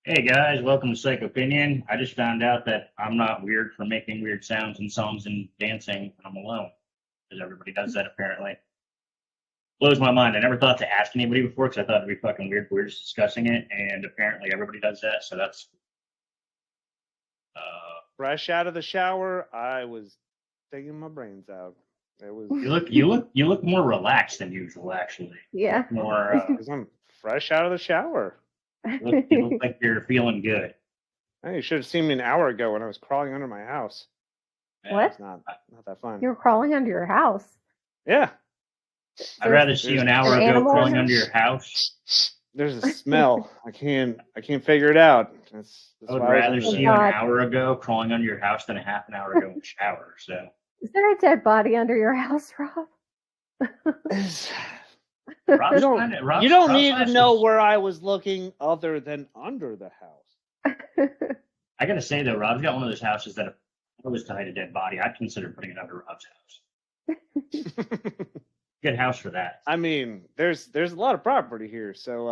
Hey guys, welcome to Psychopinion. I just found out that I'm not weird for making weird sounds and songs and dancing when I'm alone, because everybody does that apparently. Blows my mind. I never thought to ask anybody before because I thought it'd be fucking weird. We're just discussing it, and apparently everybody does that. So that's Fresh out of the shower, I was taking my brains out. It was you look more relaxed than usual, actually. Yeah. More. because I'm fresh out of the shower. You look like you're feeling good. Hey, you should have seen me an hour ago when I was crawling under my house. What? It's not that fun. You were crawling under your house. Yeah, I'd rather see you an hour an ago animal crawling in under your house. there's a smell. I can't figure it out. That's I would why rather was see you an hour ago crawling under your house than a half an hour ago in the shower. So. Is there a dead body under your house, Rob? Rob's You don't need to house know where I was looking other than under the house. I gotta say though, Rob's got one of those houses that if I was to hide a dead body, I'd consider putting it under Rob's house. Good house for that. I mean, there's a lot of property here. So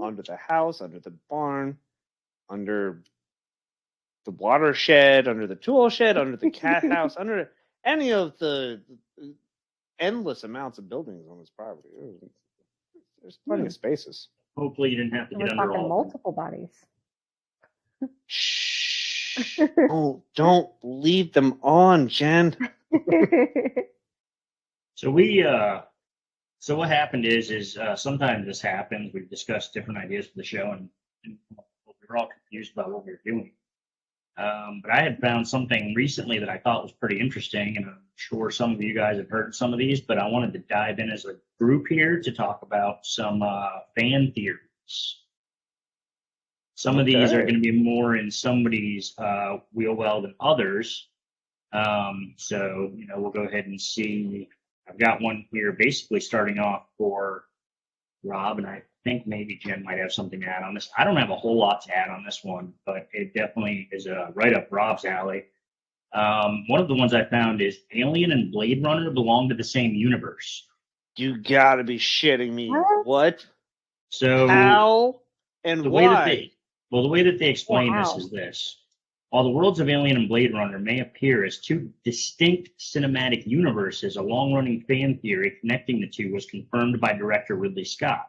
under the house, under the barn, under the watershed, under the tool shed, under the cat house, under any of the endless amounts of buildings on this property. There's plenty of spaces. Hopefully you didn't have to We're get under talking all. multiple bodies. Shh! Don't leave them on, Jen. So so what happened is sometimes this happens. We've discussed different ideas for the show, and we were all confused about what we were doing. But I had found something recently that I thought was pretty interesting, and I'm sure some of you guys have heard some of these, but I wanted to dive in as a group here to talk about some fan theories. Some of these are going to be more in somebody's wheel well than others. So, we'll go ahead and see. I've got one here basically starting off for Rob, and I think maybe Jen might have something to add on this. I don't have a whole lot to add on this one, but it definitely is right up Rob's alley. One of the ones I found is Alien and Blade Runner belong to the same universe. You gotta be shitting me. What? So how and why? The way that they explain this is this. While the worlds of Alien and Blade Runner may appear as two distinct cinematic universes, a long-running fan theory connecting the two was confirmed by director Ridley Scott.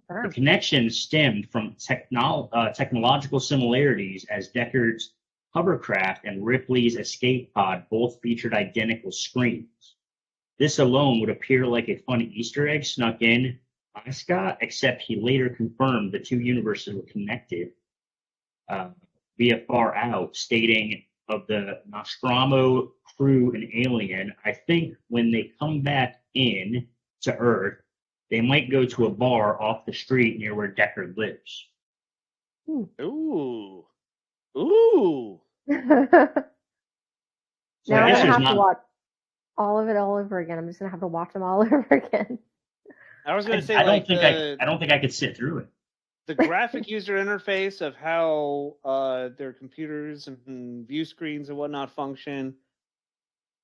The connection stemmed from technological similarities, as Deckard's hovercraft and Ripley's escape pod both featured identical screens. This alone would appear like a fun Easter egg snuck in by Scott, except he later confirmed the two universes were connected via Far Out, stating of the Nostromo crew and Alien, I think when they come back in to Earth, they might go to a bar off the street near where Deckard lives. Ooh. Now I'm gonna have to watch all of it all over again. I'm just gonna have to watch them all over again. I was gonna say I don't think I could sit through it. The graphic user interface of how their computers and view screens and whatnot function,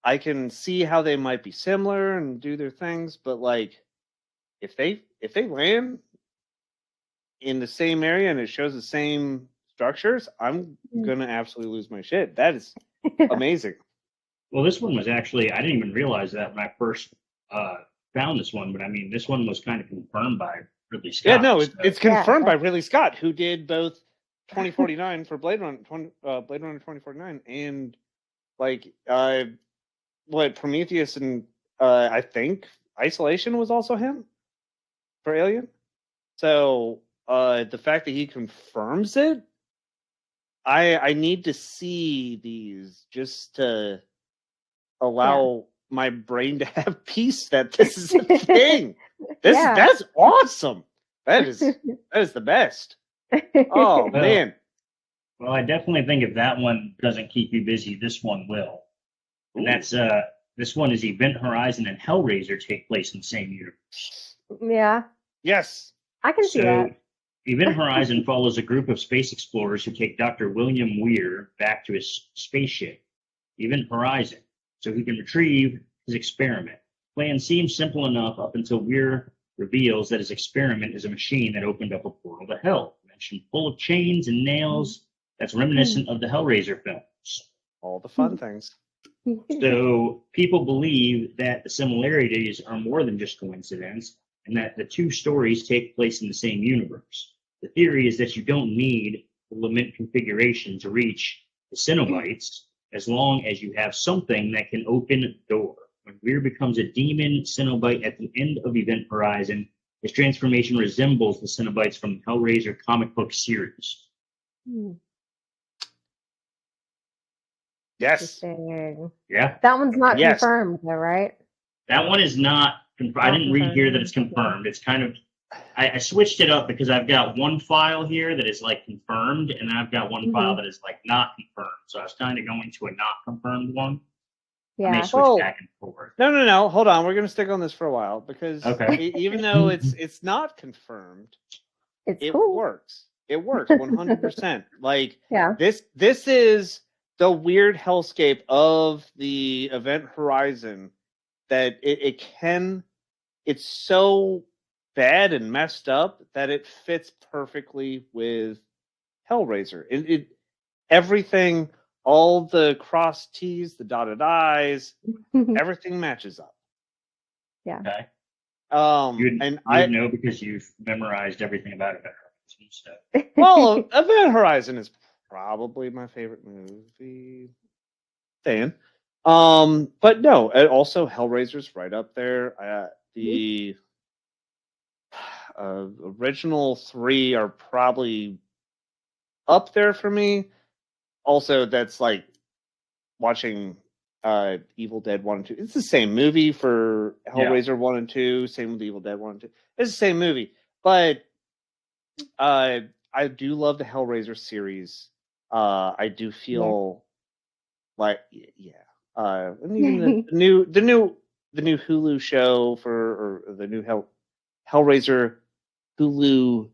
I can see how they might be similar and do their things, but like if they land in the same area and it shows the same structures, I'm gonna absolutely lose my shit. That is amazing. Well, this one was actually, I didn't even realize that when I first found this one, but I mean, this one was kind of confirmed by Ridley Scott. Yeah, no, it's confirmed by Ridley Scott, who did both 2049 for Blade Runner 2049 and like Prometheus and I think Isolation was also him for Alien. So the fact that he confirms it, I need to see these just to allow my brain to have peace that this is a thing. That's awesome. That is the best. Oh man. Well, I definitely think if that one doesn't keep you busy, this one will. And that's this one is Event Horizon and Hellraiser take place in the same universe. Yeah. Yes. I can see that. Event Horizon follows a group of space explorers who take Dr. William Weir back to his spaceship, Event Horizon, so he can retrieve his experiment. The plan seems simple enough up until Weir reveals that his experiment is a machine that opened up a portal to hell. mansion full of chains and nails that's reminiscent of the Hellraiser films. All the fun things. So people believe that the similarities are more than just coincidence and that the two stories take place in the same universe. The theory is that you don't need the lament configuration to reach the Cenobites as long as you have something that can open the door. When Weir becomes a demon Cenobite at the end of Event Horizon, his transformation resembles the Cenobites from the Hellraiser comic book series. Yes. Interesting. Yeah, That one's not Yes. confirmed, though, right? that one is not confirmed. I didn't read here that it's confirmed. It's kind of, I switched it up because I've got one file here that is like confirmed, and then I've got one file that is like not confirmed. So I was kind of going to a not confirmed one. I may Yeah. switch Well, back and forth. No. Hold on. We're gonna stick on this for a while because Okay. even though it's not confirmed, It's it cool. works. It works 100%. Like Yeah. this is the weird hellscape of the Event Horizon that it's so bad and messed up that it fits perfectly with Hellraiser. Everything, all the cross T's, the dotted I's, everything matches up. Yeah. Okay. And You I would know because you've memorized everything about it. So. well, Event Horizon is probably my favorite movie. Staying. But no, also Hellraiser's right up there. The original three are probably up there for me. Also, that's like watching Evil Dead 1 and 2. It's the same movie for Hellraiser 1 and 2, same with Evil Dead 1 and 2. It's the same movie. But I do love the Hellraiser series. I do feel like and even the new Hulu show or the new Hellraiser Hulu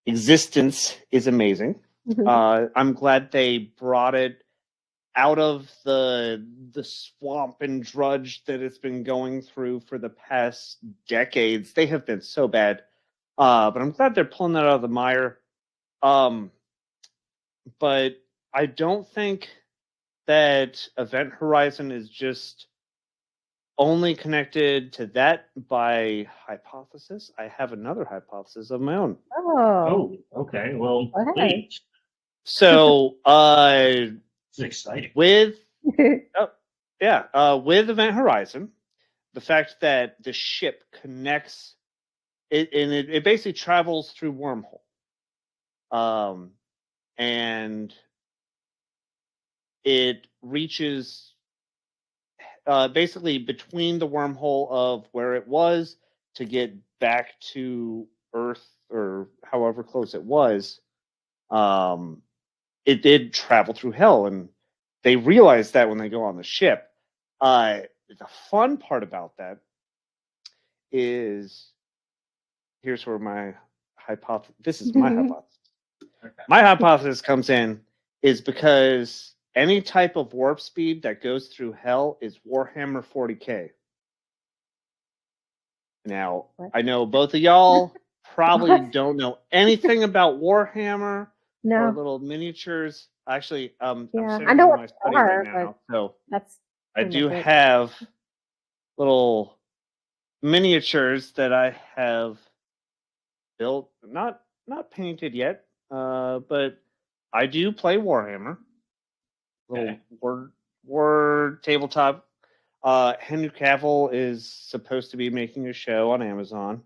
existence is amazing. I'm glad they brought it out of the swamp and drudge that it's been going through for the past decades. They have been so bad. But I'm glad they're pulling that out of the mire. But I don't think that Event Horizon is just only connected to that by hypothesis. I have another hypothesis of my own. Oh. Okay. Well, Go ahead. please. So, This is exciting. with Event Horizon, the fact that the ship connects it basically travels through wormhole. And it reaches basically between the wormhole of where it was to get back to Earth or however close it was. It did travel through hell, and they realized that when they go on the ship. The fun part about that is here's where my hypothesis. This is my hypothesis. Okay. My hypothesis comes in is because any type of warp speed that goes through hell is Warhammer 40K. Now, What? I know both of y'all probably don't know anything about Warhammer or No. little miniatures. Actually, I'm Yeah, sitting I know in what my they study are, right now, so That's I pretty do much it. have little miniatures that I have built, not painted yet, but I do play Warhammer. Little word tabletop. Henry Cavill is supposed to be making a show on Amazon.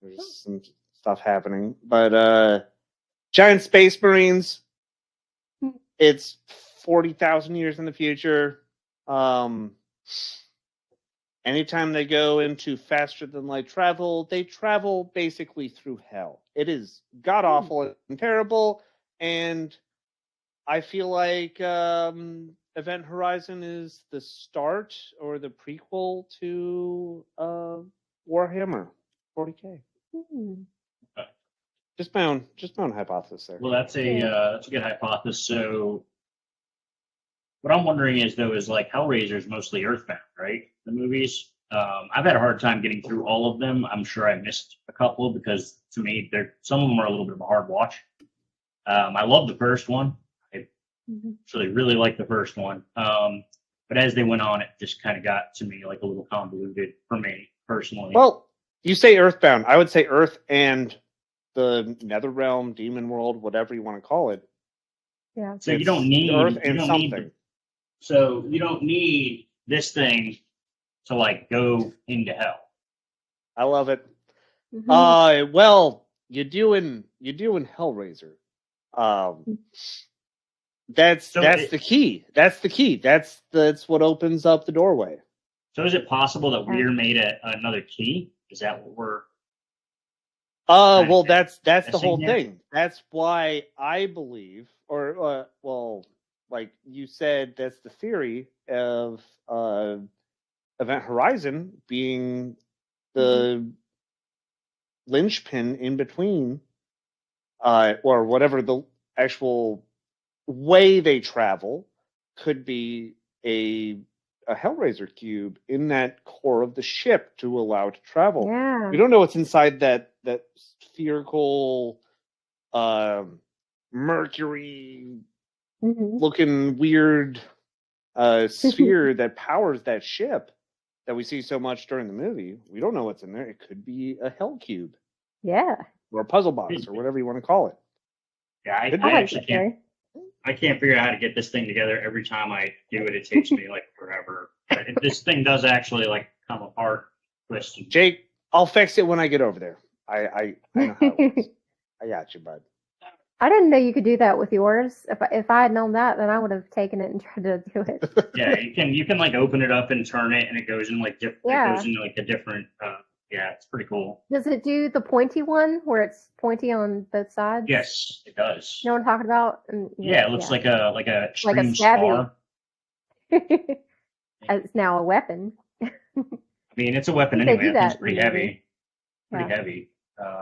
There's some stuff happening, but giant space marines. It's 40,000 years in the future. Anytime they go into faster than light travel, they travel basically through hell. It is god awful and terrible, and I feel like Event Horizon is the start or the prequel to Warhammer 40K. Just my own hypothesis there. Well, that's a good hypothesis. So, what I'm wondering is though is like Hellraiser is mostly Earthbound, right? The movies. I've had a hard time getting through all of them. I'm sure I missed a couple because to me, some of them are a little bit of a hard watch. I love the first one. I actually really like the first one. But as they went on, it just kind of got to me like a little convoluted for me personally. Well, you say Earthbound. I would say Earth and the Netherrealm, Demon World, whatever you want to call it. Yeah. So you It's don't need Earth you and don't something. need so you don't need this thing to like go into hell. I love it. Mhm. Well, you do in Hellraiser. That's So the key. That's the key. That's what opens up the doorway. So is it possible that Yeah. we're made another key? Is that what we're? Well, that's the whole here? thing. That's why I believe, or well, like you said, that's the theory of Event Horizon being the linchpin in between, or whatever the actual way they travel could be a Hellraiser cube in that core of the ship to allow it to travel. Yeah. We don't know what's inside that spherical Mercury Mhm. looking weird sphere that powers that ship that we see so much during the movie. We don't know what's in there. It could be a hell cube Yeah. or a puzzle box or whatever you want to call it. Yeah, I Could be. I like actually that can't. theory. I can't figure out how to get this thing together. Every time I do it, it takes me like forever. But this thing does actually like come apart, twist. And Jake, I'll fix it when I get over there. I know how it works. I got you, bud. I didn't know you could do that with yours. If I had known that, then I would have taken it and tried to do it. yeah, you can like open it up and turn it, and it goes in like different. Yeah. It goes into like a different. Yeah, it's pretty cool. Does it do the pointy one where it's pointy on both sides? Yes, it does. You know what I'm talking about? And, Yeah, it looks like a extreme stabby. star. It's now a weapon. I mean, it's a weapon I think anyway. they do I think that it's pretty in the heavy. movie. Pretty Yeah. heavy.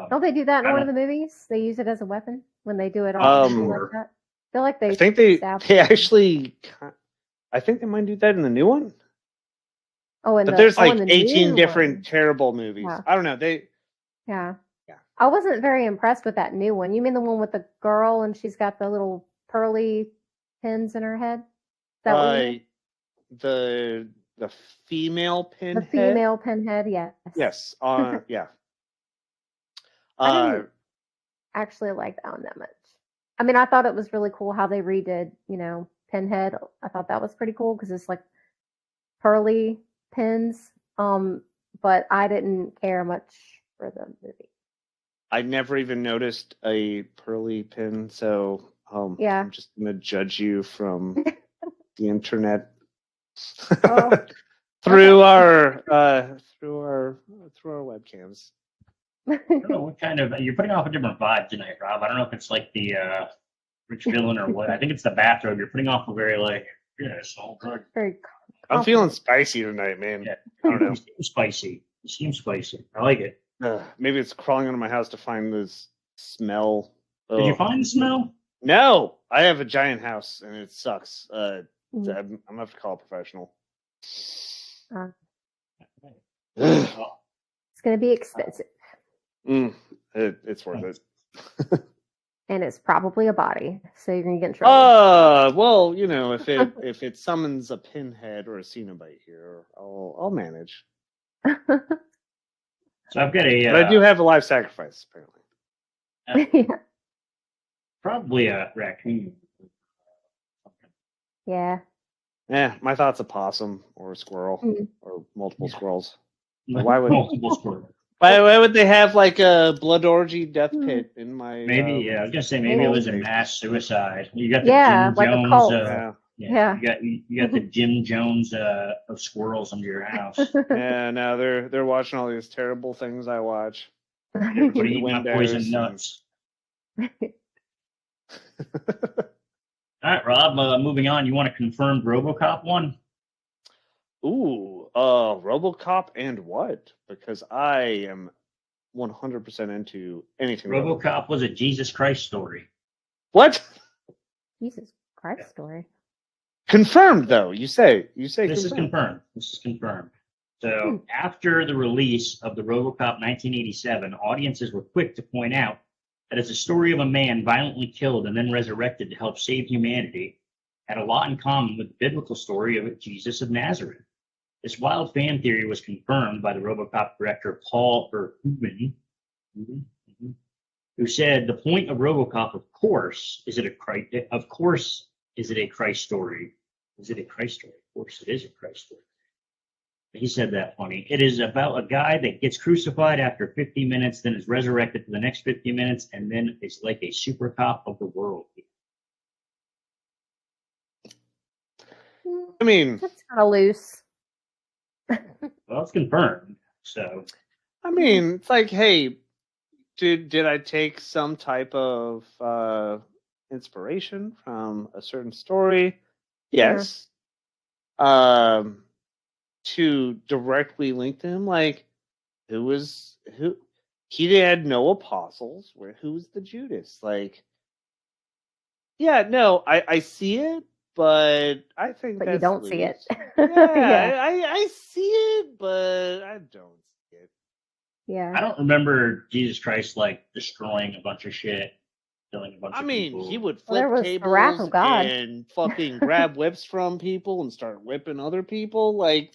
Don't they do that in I one of don't- the movies? They use it as a weapon when they do it on TV like that. I feel like I think they stab actually. I think they might do that in the new one. Oh, and But there's like the 18 new different one. terrible movies. Yeah. I don't know. Yeah. Yeah. I wasn't very impressed with that new one. You mean the one with the girl and she's got the little pearly pins in her head? Is that what you mean? The female The pinhead. female pinhead, yes. Yes. Yeah. I didn't actually like that one that much. I mean, I thought it was really cool how they redid, Pinhead. I thought that was pretty cool because it's like pearly pins. But I didn't care much for the movie. I never even noticed a pearly pin, so Yeah. I'm just gonna judge you from the internet Oh, through our webcams. I don't know what kind of you're putting off a different vibe tonight, Rob. I don't know if it's like the rich villain or what. I think it's the bathrobe. You're putting off a very like all drug. Very I'm feeling confident. spicy tonight, man. Yeah. I don't know. You seem spicy. You seem spicy. I like it. Maybe it's crawling into my house to find this smell. Did you Ugh. find the smell? No, I have a giant house and it sucks. Mhm. I'm gonna have to call a professional. Uh, Ugh. It's going to be expensive. It's worth it. And it's probably a body. So you're going to get in trouble. Well, if it summons a pinhead or a Cenobite here, I'll manage. So I've got But I do have a live sacrifice, apparently. Yeah. probably a raccoon. Yeah. My thought's a possum or a squirrel Mhm. or multiple squirrels. Why would- multiple squirrels? Why would they have like a blood orgy death pit in my? Maybe yeah. I was gonna say maybe it was a maybe. mass suicide. You got the Yeah, Jim like a Jones. cult. Yeah. You got the Jim Jones of squirrels under your house. Yeah. No, they're watching all these terrible things I watch. Everybody eating my windows poison and- nuts. All right, Rob. Moving on. You want a confirmed RoboCop one? Ooh, RoboCop and what? Because I am 100% into anything. RoboCop was a Jesus Christ story. What? Jesus Christ story. Confirmed though. You say This is confirmed. confirmed. This is confirmed. So after the release of the RoboCop 1987, audiences were quick to point out that it's a story of a man violently killed and then resurrected to help save humanity, had a lot in common with the biblical story of Jesus of Nazareth. This wild fan theory was confirmed by the RoboCop director Paul Verhoeven, who said the point of RoboCop, of course, is it a Christ story? Is it a Christ story? Of course, it is a Christ story. He said that funny. It is about a guy that gets crucified after 50 minutes, then is resurrected for the next 50 minutes, and then is like a super cop of the world. I mean, That's kind of loose. Well, it's confirmed. So, I mean, it's like, hey, did I take some type of inspiration from a certain story? Yes. To directly link to him, like, who? He had no apostles. Who's the Judas? Like, yeah, no, I see it, but I think But that's you don't see it. Yeah, Yeah. I see it, but I don't see it. Yeah. I don't remember Jesus Christ like destroying a bunch of shit, killing a bunch I of mean, people. he would Well, there flip was the wrath tables of God. and fucking grab whips from people and start whipping other people. Like,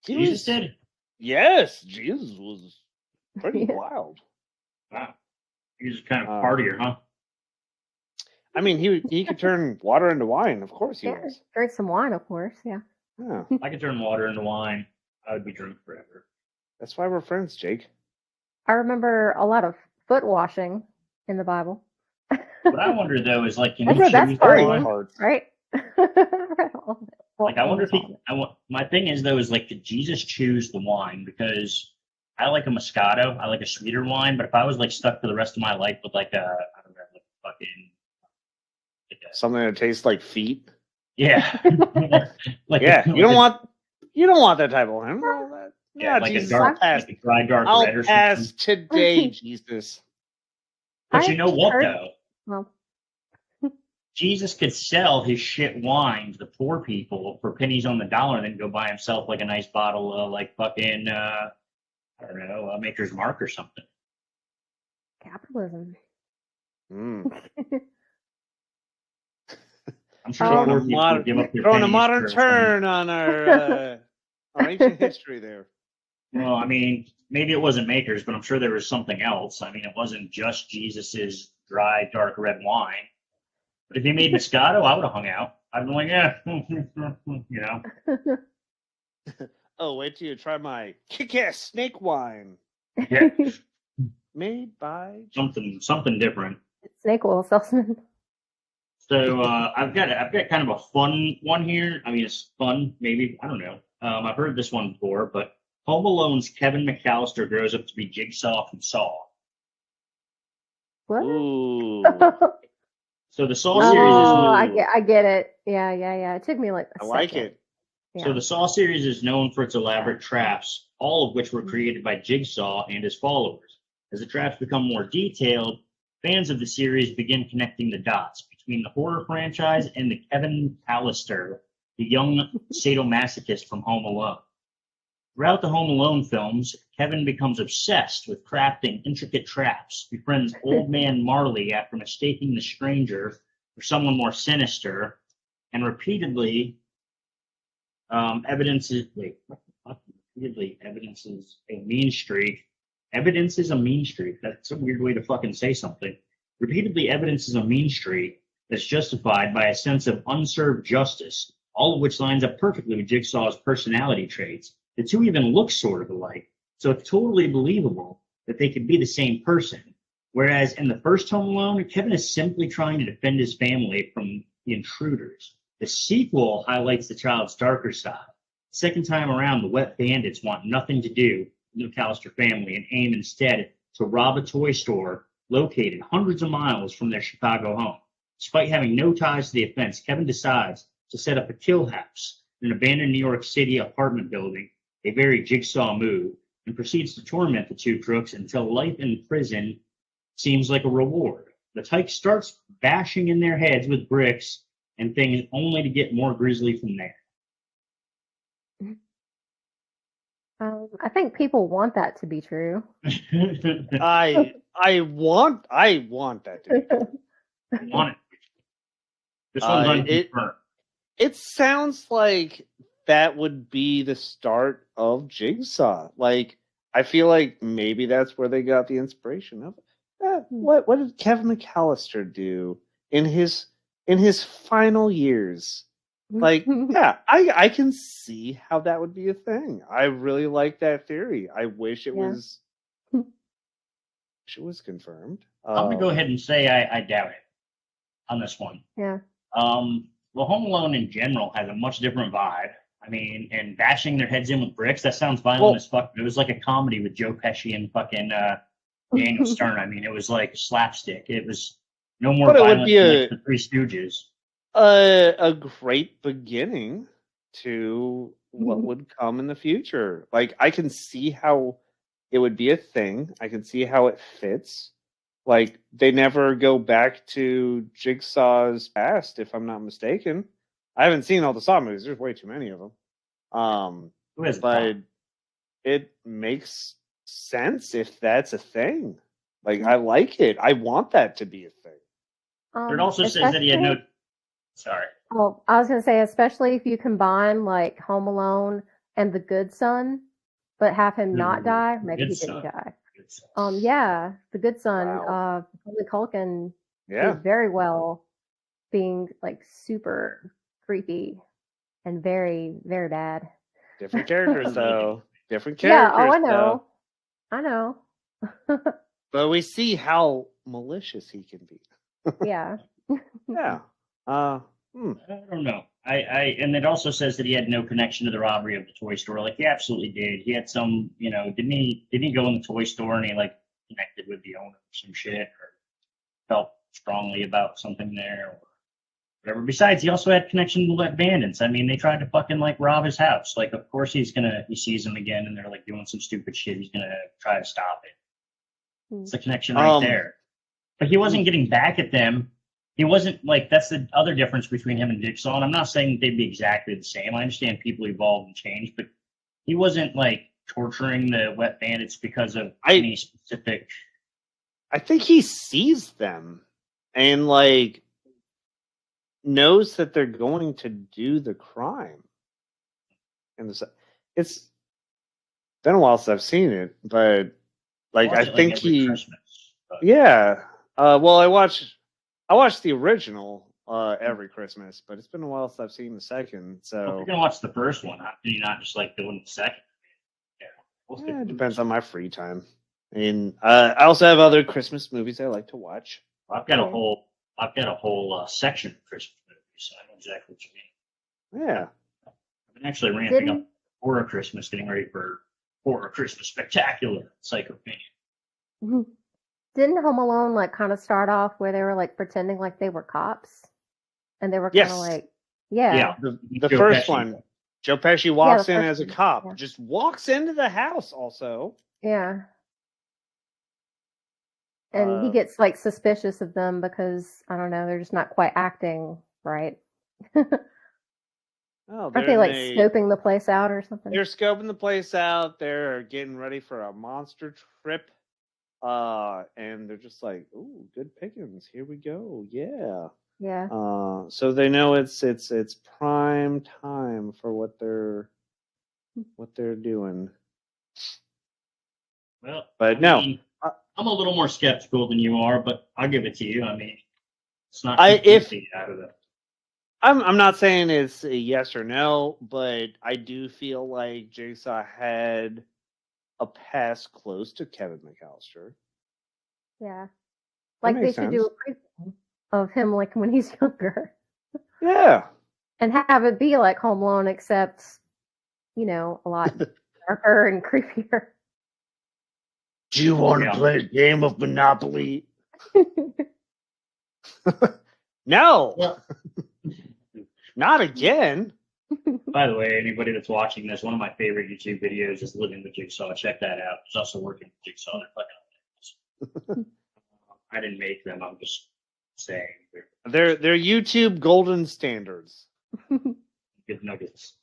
Jesus did? Yes, Jesus was pretty Yeah. wild. Wow. He was kind of Uh, partier, huh? I mean, he could turn water into wine. Of course he Yeah. was. Drink some wine, of course. Yeah. Yeah, I could turn water into wine. I would be drunk forever. that's why we're friends, Jake. I remember a lot of foot washing in the Bible. What I wonder though is like, can That's you what that's choose the partying, wine? right? I read all of it. Well, Like, I wonder if almost all of it. my thing is though is like, did Jesus choose the wine? Because I like a Moscato, I like a sweeter wine, but if I was like stuck for the rest of my life with like a, I don't know, like fucking, Something that tastes like feet. yeah, like Yeah, a, you don't want that type of wine. yeah, like Jesus, a dark, I'll pass. like a dry dark I'll red or pass something. today, Jesus. But I you know what heard- though? Well, Jesus could sell his shit wine to the poor people for pennies on the dollar and then go buy himself like a nice bottle of like fucking, I don't know, Maker's Mark or something. capitalism. Mm. I'm sure Oh. poor people would give up their Throwing a pennies modern for some- turn on our ancient history there. Well, I mean, maybe it wasn't Maker's, but I'm sure there was something else. I mean, it wasn't just Jesus's dry, dark red wine. But if he made Moscato, I would have hung out. I'd been like, yeah, you know. Oh, wait till you try my kick-ass snake wine Yeah, made by. something different. Snake oil salesman. So I've got kind of a fun one here. I mean, it's fun, maybe. I don't know. I've heard this one before, but Home Alone's Kevin McAllister grows up to be Jigsaw from Saw. What? Ooh, So the Saw series is Oh, I get it. Yeah. It took me like a I like second. it. Yeah. So the Saw series is known for its elaborate traps, all of which were created by Jigsaw and his followers. As the traps become more detailed, fans of the series begin connecting the dots between the horror franchise and the Kevin McAllister, the young sadomasochist from Home Alone. Throughout the Home Alone films, Kevin becomes obsessed with crafting intricate traps, befriends old man Marley after mistaking the stranger for someone more sinister, and repeatedly evidences a mean streak. Evidences a mean streak. That's a weird way to fucking say something. Repeatedly evidences a mean streak that's justified by a sense of unserved justice, all of which lines up perfectly with Jigsaw's personality traits. The two even look sort of alike, so it's totally believable that they could be the same person. Whereas in the first Home Alone, Kevin is simply trying to defend his family from the intruders. The sequel highlights the child's darker side. Second time around, the wet bandits want nothing to do with the McAllister family and aim instead to rob a toy store located hundreds of miles from their Chicago home. Despite having no ties to the offense, Kevin decides to set up a kill house in an abandoned New York City apartment building, a very Jigsaw move, and proceeds to torment the two crooks until life in prison seems like a reward. The tyke starts bashing in their heads with bricks and things only to get more grisly from there. I think people want that to be true. I want that to be true. Want it. This one's unconfirmed. It sounds like that would be the start of Jigsaw. Like, I feel like maybe that's where they got the inspiration of. What did Kevin McAllister do in his final years? Like, yeah, I can see how that would be a thing. I really like that theory. I wish it was. Wish it was confirmed. I'm gonna go ahead and say I doubt it on this one. Yeah. Well, Home Alone in general has a much different vibe. I mean, and bashing their heads in with bricks, that sounds violent as fuck. It was like a comedy with Joe Pesci and fucking Daniel Stern. I mean, it was like slapstick. It was no more violent than like the Three Stooges. A great beginning to what would come in the future. Like, I can see how it would be a thing. I can see how it fits. Like, they never go back to Jigsaw's past, if I'm not mistaken. I haven't seen all the Saw movies. There's way too many of them. But it makes sense if that's a thing. Like, I like it. I want that to be a thing. It also says that he had no... Sorry. Well, I was going to say, especially if you combine, like, Home Alone and The Good Son, but have him not die, maybe he didn't die. Yeah, The Good Son, Wow. Macaulay Culkin Yeah. did very well being, like, super creepy and very, very bad. Different characters, though. Different characters. Yeah, oh, I know. Though. I know. But we see how malicious he can be. Yeah. Yeah. I don't know. And it also says that he had no connection to the robbery of the toy store. Like, he absolutely did. He had some, didn't he go in the toy store and he like connected with the owner or some shit, or felt strongly about something there or whatever. Besides, he also had connection to the bandits. I mean, they tried to fucking like rob his house. Like, of course he sees them again and they're like doing some stupid shit. He's gonna try to stop it. It's a connection right there. But he wasn't getting back at them. He wasn't like, that's the other difference between him and Jigsaw. And I'm not saying they'd be exactly the same. I understand people evolve and change, but he wasn't like torturing the wet bandits because of any specific. I think he sees them and like knows that they're going to do the crime. And it's been a while since I've seen it, but like I think he. Christmas, yeah. Well, I watched the original every Christmas, but it's been a while since I've seen the second. So if you're gonna watch the first one, how can you not just like doing the second? Yeah, it depends on my free time. And I also have other Christmas movies I like to watch. I've got a whole section of Christmas movies, so I know exactly what you mean. Yeah, I've been actually ramping up Horror Christmas, getting ready for Horror Christmas Spectacular, Psychopinion. Didn't Home Alone like kind of start off where they were like pretending like they were cops, and they were kind of like, yeah. The first one, Joe Pesci walks in as a cop, just walks into the house. Also, yeah, and he gets like suspicious of them because I don't know, they're just not quite acting right. Aren't they like scoping the place out or something? They're scoping the place out. They're getting ready for a monster trip. And they're just like, "Ooh, good pickings. Here we go. Yeah." Yeah. So they know it's prime time for what they're doing. Well, but I'm a little more skeptical than you are, but I'll give it to you. I mean, it's not out of it. I'm not saying it's a yes or no, but I do feel like Jigsaw had a pass close to Kevin McAllister. Yeah. Like they should do a prequel of him like when he's younger. Yeah. And have it be like Home Alone, except, a lot darker and creepier. Do you want to play a game of Monopoly? No. Well, not again. By the way, anybody that's watching this, one of my favorite YouTube videos is Living with Jigsaw. Check that out. It's also working with Jigsaw. They're fucking I didn't make them. I'm just saying. They're YouTube golden standards. Good nuggets.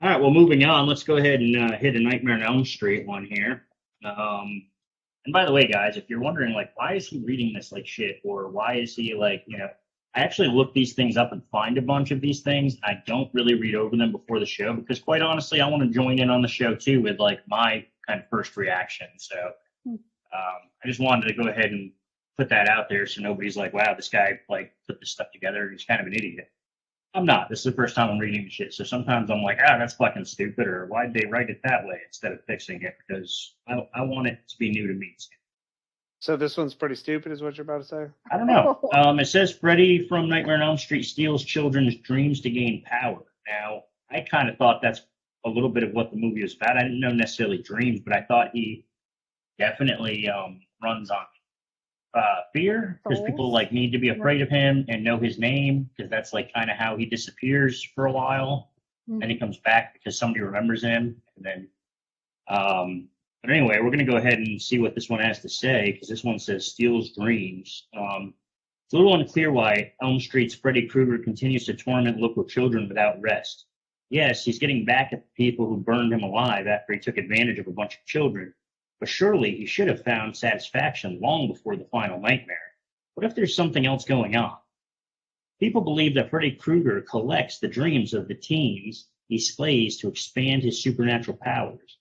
All right, well, moving on. Let's go ahead and hit a Nightmare on Elm Street one here. And by the way, guys, if you're wondering, like, why is he reading this like shit, or why is he like, I actually look these things up and find a bunch of these things. I don't really read over them before the show because, quite honestly, I want to join in on the show too with like my kind of first reaction. So I just wanted to go ahead and put that out there so nobody's like, wow, this guy like put this stuff together. He's kind of an idiot. I'm not. This is the first time I'm reading the shit. So sometimes I'm like, that's fucking stupid, or why'd they write it that way instead of fixing it? Because I want it to be new to me. So this one's pretty stupid, is what you're about to say? I don't know. It says Freddy from Nightmare on Elm Street steals children's dreams to gain power. Now, I kind of thought that's a little bit of what the movie was about. I didn't know necessarily dreams, but I thought he definitely runs on fear, because people like need to be afraid of him and know his name, because that's like kind of how he disappears for a while. Then he comes back because somebody remembers him, and then but anyway, we're going to go ahead and see what this one has to say, because this one says steals dreams. It's a little unclear why Elm Street's Freddy Krueger continues to torment local children without rest. Yes, he's getting back at the people who burned him alive after he took advantage of a bunch of children. But surely he should have found satisfaction long before the final nightmare. What if there's something else going on? People believe that Freddy Krueger collects the dreams of the teens he slays to expand his supernatural powers.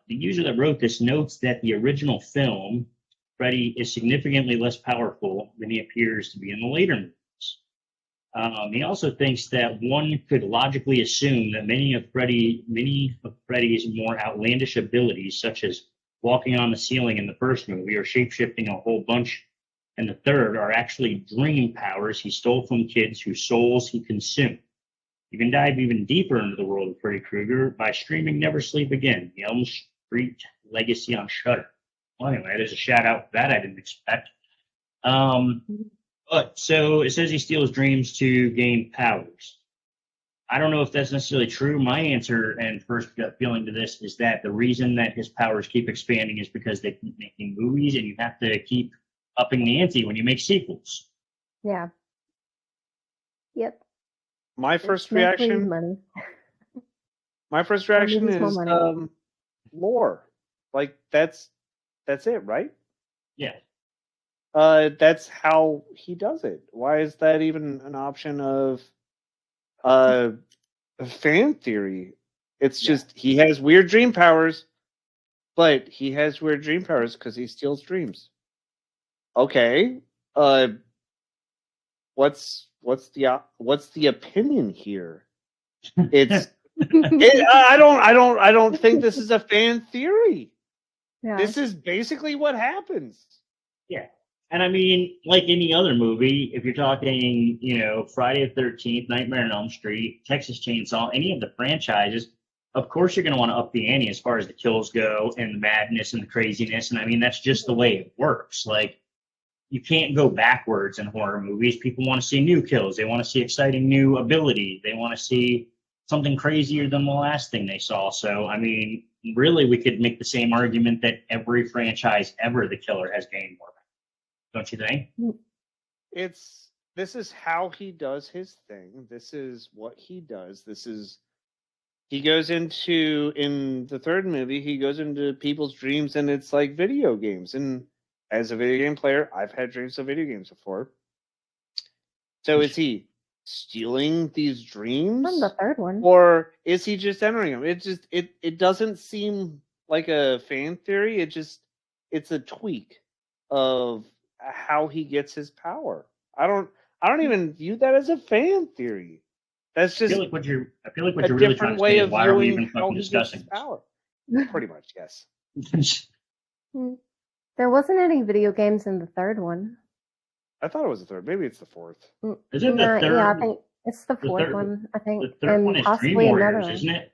The user that wrote this notes that the original film, Freddy is significantly less powerful than he appears to be in the later movies. He also thinks that one could logically assume that many of Freddy's more outlandish abilities, such as walking on the ceiling in the first movie or shapeshifting a whole bunch in the third, are actually dream powers he stole from kids whose souls he consumed. You can dive even deeper into the world of Freddy Krueger by streaming Never Sleep Again, the Elm Street Legacy on Shudder. Well, anyway, there's a shout out for that I didn't expect. But so it says he steals dreams to gain powers. I don't know if that's necessarily true. My answer and first gut feeling to this is that the reason that his powers keep expanding is because they keep making movies, and you have to keep upping the ante when you make sequels. Yeah. Yep. My first It's making reaction. money. My first reaction Movies, more is money. lore. Like that's it, right? Yeah. That's how he does it. Why is that even an option of fan theory? It's just he has weird dream powers, but he has weird dream powers because he steals dreams. Okay. What's the opinion here? It's I don't think this is a fan theory. Yeah. This is basically what happens. Yeah. And I mean, like any other movie, if you're talking, Friday the 13th, Nightmare on Elm Street, Texas Chainsaw, any of the franchises, of course you're going to want to up the ante as far as the kills go and the madness and the craziness. And I mean, that's just the way it works. Like, you can't go backwards in horror movies. People want to see new kills. They want to see exciting new ability. They want to see something crazier than the last thing they saw. So, I mean, really, we could make the same argument that every franchise ever, the killer has gained more. Don't you think? This is how he does his thing. This is what he does. He goes into, in the third movie, he goes into people's dreams, and it's like video games. And as a video game player, I've had dreams of video games before. So is he stealing these dreams From the third one. or is he just entering them? It doesn't seem like a fan theory. It's a tweak of how he gets his power. I don't even view that as a fan theory. That's just I feel like what you're really different trying to way say of is, why are we viewing even how fucking he gets discussing his power. Pretty much, yes. this? There wasn't any video games in the third one. I thought it was the third. Maybe it's the fourth. Is it the third? Yeah, I think it's the fourth third- one. I think, The third and one is Dream possibly another Warriors, one. isn't it?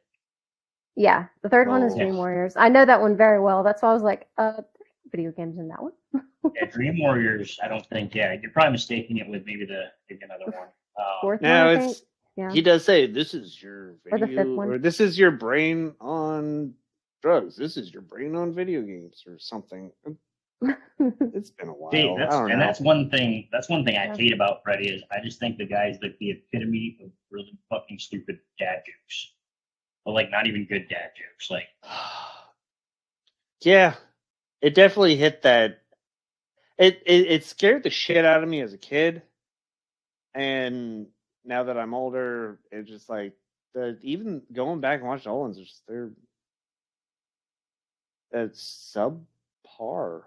Yeah, the third one is Oh. Dream Warriors. I know that one very well. That's why I was like, there's video games in that one. Yeah, Dream Warriors. I don't think. Yeah, you're probably mistaking it with maybe another one. Fourth Now one, I think. it's Yeah. he does say this is your Or the video, fifth one. or this is your brain on drugs. This is your brain on video games or something. It's been a while. See, I don't know. that's one thing. That's one thing I Yeah. hate about Freddy is I just think the guy's like the epitome of really fucking stupid dad jokes. but like not even good dad jokes. Like, Yeah, it definitely hit that. It scared the shit out of me as a kid, and now that I'm older, it's just like even going back and watching old ones, it's subpar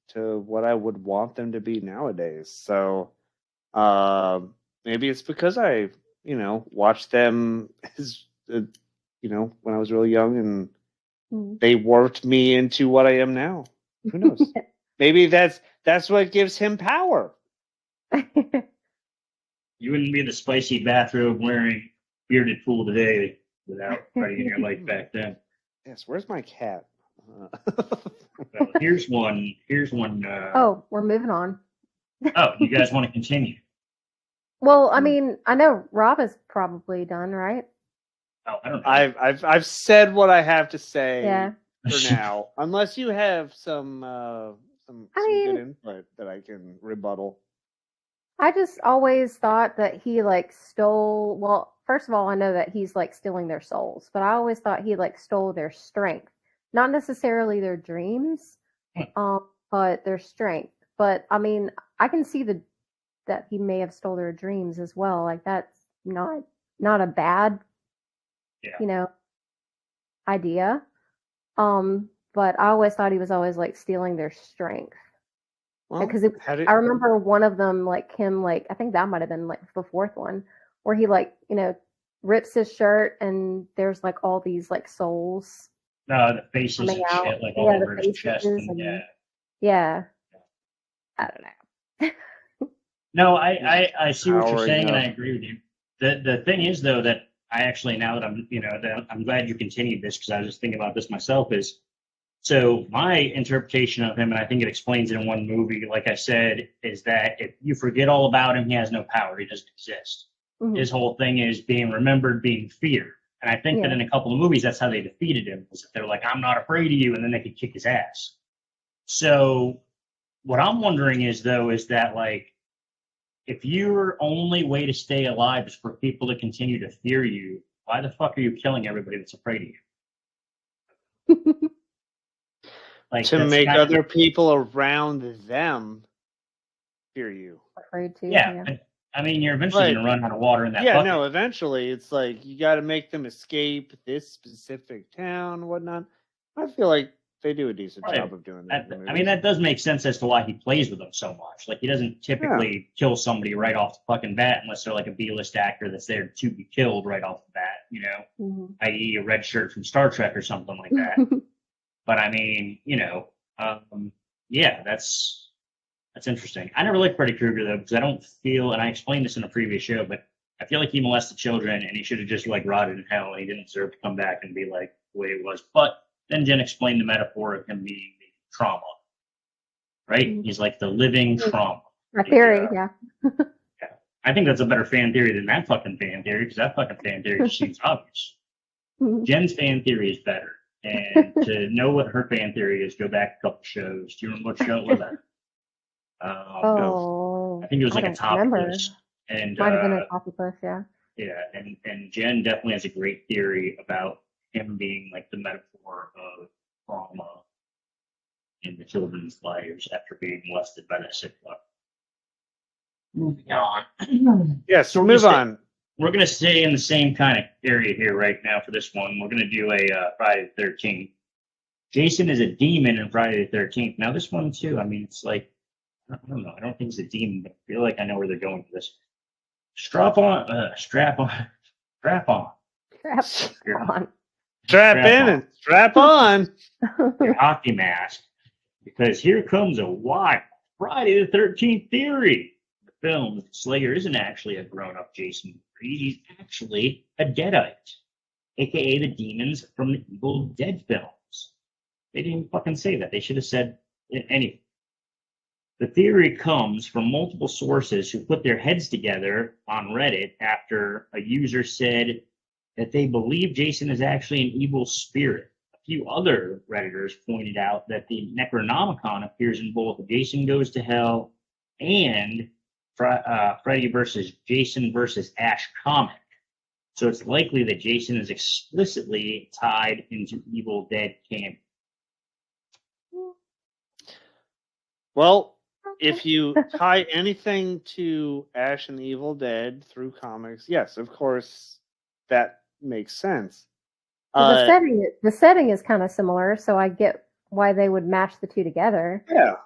to what I would want them to be nowadays. So maybe it's because I watched them as when I was really young, and they warped me into what I am now. Who knows? Maybe that's what gives him power. you wouldn't be the spicy bathrobe wearing bearded fool today without fighting your life back then. Yes, where's my cat? Well, here's one. Oh, we're moving on. Oh, you guys want to continue? Well, I mean, I know Rob is probably done, right? Oh, I don't know. I've said what I have to say Yeah. for now, unless you have some mean- good input that I can rebuttal. I just always thought that he like stole. Well, first of all, I know that he's like stealing their souls, but I always thought he like stole their strength, not necessarily their dreams, but their strength. But I mean, I can see that he may have stole their dreams as well. Like that's not a bad, Yeah. idea. But I always thought he was always like stealing their strength. Well, Because I remember one of them, like him, like I think that might have been like the fourth one, where he like rips his shirt and there's like all these like souls. The faces and coming out. shit, like Yeah, all the over his chest. faces And, and- Yeah. I don't know. No, I see what you're Powering saying, and I up. agree with you. The thing is, though, that I actually, now that I'm glad you continued this, because I was just thinking about this myself, is so my interpretation of him, and I think it explains it in one movie, like I said, is that if you forget all about him, he has no power. He doesn't exist. Mhm. His whole thing is being remembered, being feared. And I think that Yeah. in a couple of movies, that's how they defeated him. Was that they're like, I'm not afraid of you, and then they could kick his ass. So what I'm wondering is, though, is that like, if your only way to stay alive is for people to continue to fear you, why the fuck are you killing everybody that's afraid of you? Like, To that's make not- other people around them fear you. Afraid to. Yeah, but, I mean, you're eventually Right. going to run out of water in that Yeah, bucket. no, eventually it's like you got to make them escape this specific town, whatnot. I feel like they do a decent Right. job of doing that. in the I movies. mean, that does make sense as to why he plays with them so much. Like, he doesn't typically kill somebody right off the fucking bat unless they're like a B-list actor that's there to be killed right off the bat, Mhm. i.e. a red shirt from Star Trek or something like that. But I mean, yeah, that's interesting. I never liked Freddy Krueger, though, because I don't feel, and I explained this in a previous show, but I feel like he molested children and he should have just like rotted in hell, and he didn't deserve to come back and be like the way it was. But then Jen explained the metaphor of him being trauma, right? Mhm. He's like the living trauma. My theory, yeah. I think that's a better fan theory than that fucking fan theory, because that fucking fan theory just seems obvious. Mhm. Jen's fan theory is better. And to know what her fan theory is, go back a couple shows. Do you remember what show it was that? Oh, I think it was like a don't topic remember. list. And Might have been a octopus, yeah. yeah, and Jen definitely has a great theory about him being like the metaphor of trauma in the children's lives after being molested by that sick fuck. Moving on. Yes, So we'll we move said- on. We're going to stay in the same kind of area here right now for this one. We're going to do a Friday the 13th. Jason is a demon in Friday the 13th. Now, this one, too, I mean, it's like, I don't know. I don't think it's a demon, but I feel like I know where they're going with this. Strap on. Strap on. Strap in and strap on. Your hockey mask, because here comes a wild Friday the 13th theory. The film, Slayer isn't actually a grown-up Jason Voorhees. He's actually a Deadite, aka the demons from the Evil Dead films. They didn't fucking say that. They should have said anything. The theory comes from multiple sources who put their heads together on Reddit after a user said that they believe Jason is actually an evil spirit. A few other Redditors pointed out that the Necronomicon appears in both Jason Goes to Hell and Freddy versus Jason versus Ash comic. So it's likely that Jason is explicitly tied into Evil Dead canon. Well, if you tie anything to Ash and the Evil Dead through comics, yes, of course, that makes sense. Well, the setting is kind of similar, so I get why they would mash the two together. Yeah,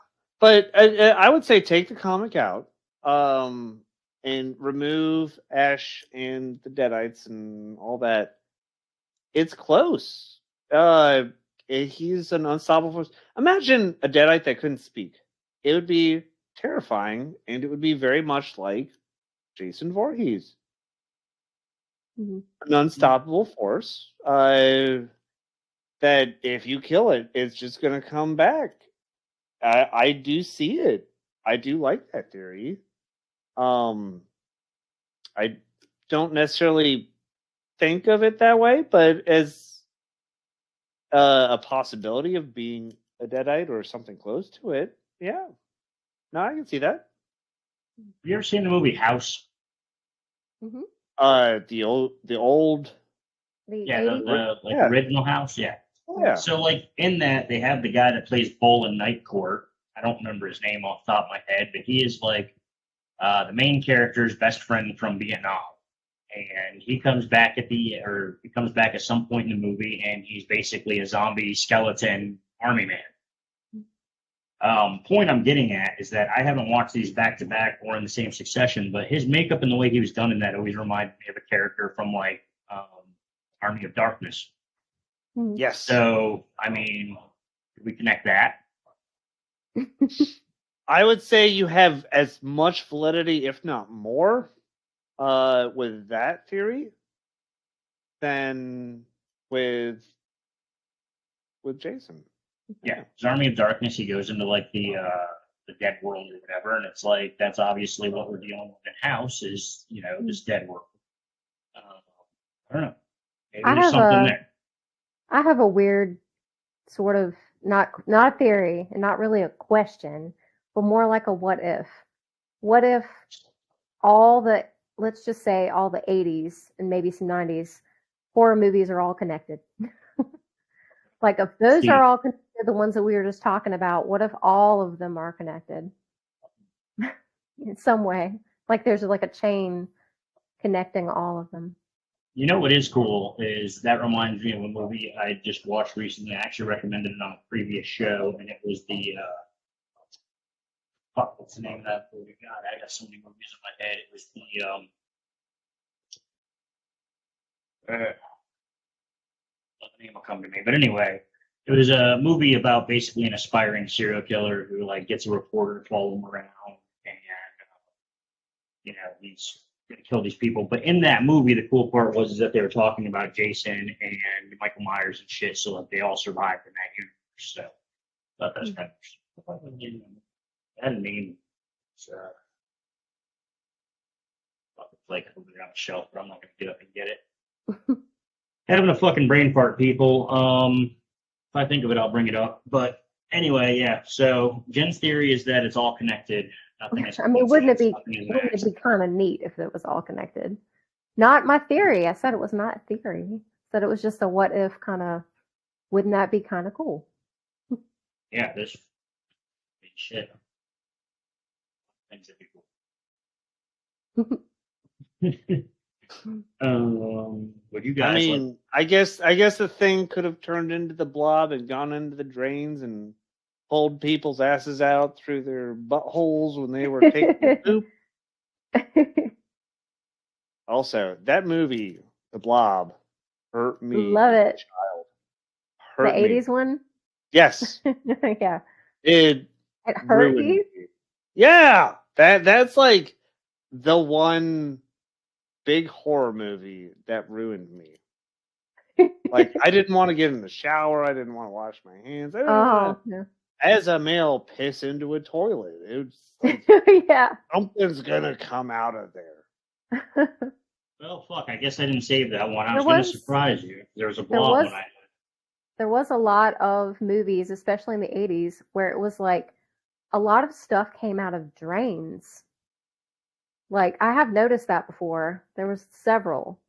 but I would say take the comic out, and remove Ash and the Deadites and all that. It's close. He's an unstoppable force. Imagine a Deadite that couldn't speak. It would be terrifying, and it would be very much like Jason Voorhees, Mhm. an unstoppable force. That if you kill it, it's just going to come back. I do see it. I do like that theory. I don't necessarily think of it that way, but as a possibility of being a Deadite or something close to it, yeah. No, I can see that. Have you ever seen the movie House? Mhm. The old, The Yeah, 80s? Yeah. original House. Yeah. yeah. So like in that, they have the guy that plays Bull in Night Court. I don't remember his name off the top of my head, but he is like the main character's best friend from Vietnam, and he comes back at some point in the movie, and he's basically a zombie skeleton army man. Point I'm getting at is that I haven't watched these back to back or in the same succession, but his makeup and the way he was done in that always reminded me of a character from like Army of Darkness. Mhm. Yes. So I mean, we connect that. I would say you have as much validity, if not more, with that theory than with Jason. Yeah, his Army of Darkness. He goes into like the dead world or whatever, and it's like that's obviously what we're dealing with in House is this dead world. I don't know. Maybe I there's have something a- there. I have a weird sort of not a theory and not really a question, but more like a what if. What if let's just say all the 80s and maybe some 90s horror movies are all connected? Like if those See. are all connected, the ones that we were just talking about, what if all of them are connected in some way? Like there's like a chain connecting all of them. You know what is cool is that reminds me of a movie I just watched recently. I actually recommended it on a previous show, and it was the what's the name of that movie? God, I got so many movies in my head. It was the name will come to me. But anyway, it was a movie about basically an aspiring serial killer who like gets a reporter to follow him around, and he's gonna kill these people. But in that movie, the cool part was that they were talking about Jason and Michael Myers and shit, so like they all survived in that universe. So I thought that's kind of that name. Like over there on the shelf, but I'm not gonna get up and get it. Having a fucking brain fart, people. If I think of it, I'll bring it up. But anyway, yeah. So Jen's theory is that it's all connected. Nothing is. I mean, wouldn't it be accident. kind of neat if it was all connected? Not my theory. I said it was not a theory. I said it was just a what if kind of. Wouldn't that be kind of cool? Yeah, this shit. Things that be cool. What you guys? I mean, I guess the thing could have turned into the blob and gone into the drains and pulled people's asses out through their buttholes when they were taking a poop. Also, that movie, The Blob, hurt me. Love as a it. child. The Hurt me. 80s one? Yes. Yeah. It hurt ruined you? me. Yeah. That's like the one big horror movie that ruined me. Like I didn't want to get in the shower. I didn't want to wash my hands. I didn't want to, no. as a male, piss into a toilet. It was like Yeah. something's gonna come out of there. Well, fuck. I guess I didn't save that one. I There was going to was- surprise you. There was a there blob was- when I. There was a lot of movies, especially in the 80s, where it was like a lot of stuff came out of drains. Like I have noticed that before. There was several.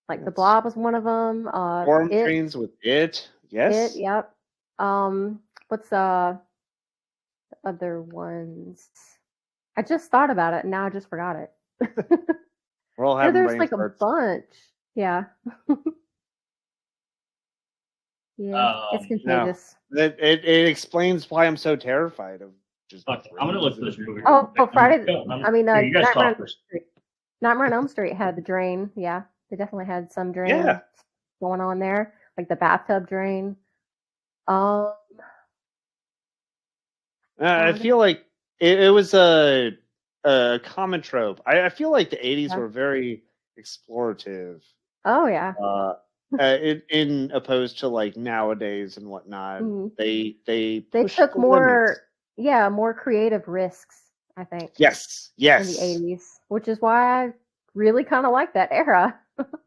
Like The That's- Blob was one of them. Storm It, Trains with it. Yes. yep. What's other ones? I just thought about it and now I just forgot it. We're all Yeah, having there's brain like a farts. bunch. Yeah. Yeah, it's No. contagious. It explains why I'm so terrified of just. Fuck it. I'm gonna look for this movie. Oh, real quick. Friday. I'm- I mean, here, you guys Nightmare talk first. Nightmare on Elm Street had the drain. Yeah, they definitely had some drain Yeah. going on there, like the bathtub drain. Um, I feel like it was a common trope. I feel like the 80s Yeah. were very explorative, oh yeah. in opposed to like nowadays and whatnot. Mhm. They They pushed took the more, limits. more creative risks, I think, Yes, in yes, the 80s, which is why I really kind of like that era.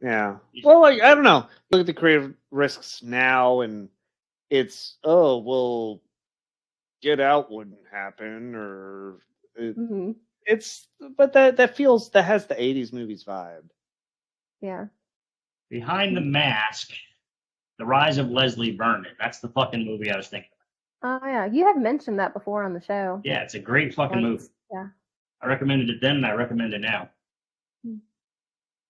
yeah. Well, like I don't know. Look at the creative risks now, and it's well, Get Out wouldn't happen, or Hmm. it's but that has the 80s movies vibe. Yeah. Behind the Mask, The Rise of Leslie Vernon. That's the fucking movie I was thinking of. Oh yeah, you have mentioned that before on the show. Yeah, it's a great fucking movie. once. Yeah. I recommended it then and I recommend it now. Hmm.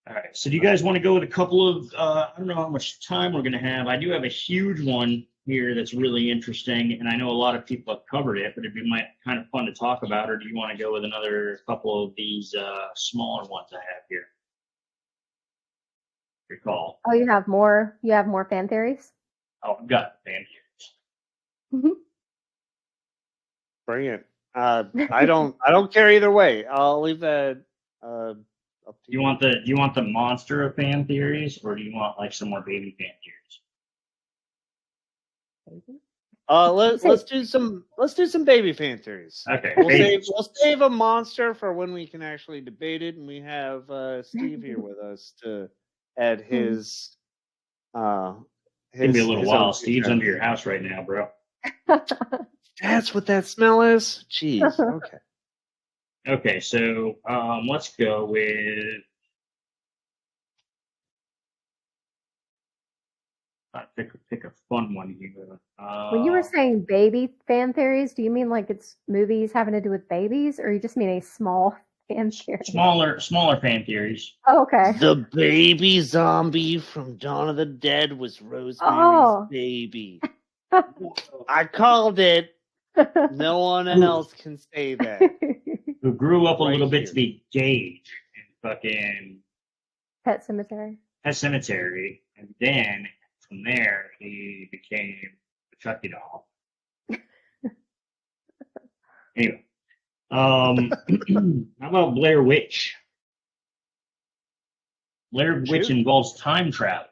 All right. So do you guys want to go with a couple of, I don't know how much time we're going to have. I do have a huge one here that's really interesting, and I know a lot of people have covered it, but it'd be kind of fun to talk about, or do you want to go with another couple of these smaller ones I have here? Your call. Oh, you have more. You have more fan theories. Oh, I've got fan theories. Bring it. I don't care either way. I'll leave that up to Do you want the monster of fan theories, or do you want like some more baby fan theories? Let's do some baby fan theories. Okay. We'll save a monster for when we can actually debate it, and we have Steve here with us to add his. It's gonna be a little his while. own Steve's feature. under your house right now, bro. That's what that smell is. Jeez. Okay. Okay, so let's go with. Pick a fun one here. When you were saying baby fan theories, do you mean like it's movies having to do with babies, or you just mean a small fan theory? smaller fan theories. Oh, okay. The baby zombie from Dawn of the Dead was Rosemary's Oh. baby. I called it. No one else can say that. Who grew up a Right little bit here. to be Gage in fucking Pet Cemetery. Pet Cemetery, and then from there he became a Chucky doll. Anyway, how about Blair Witch? Blair Witch Shoot. involves time travel.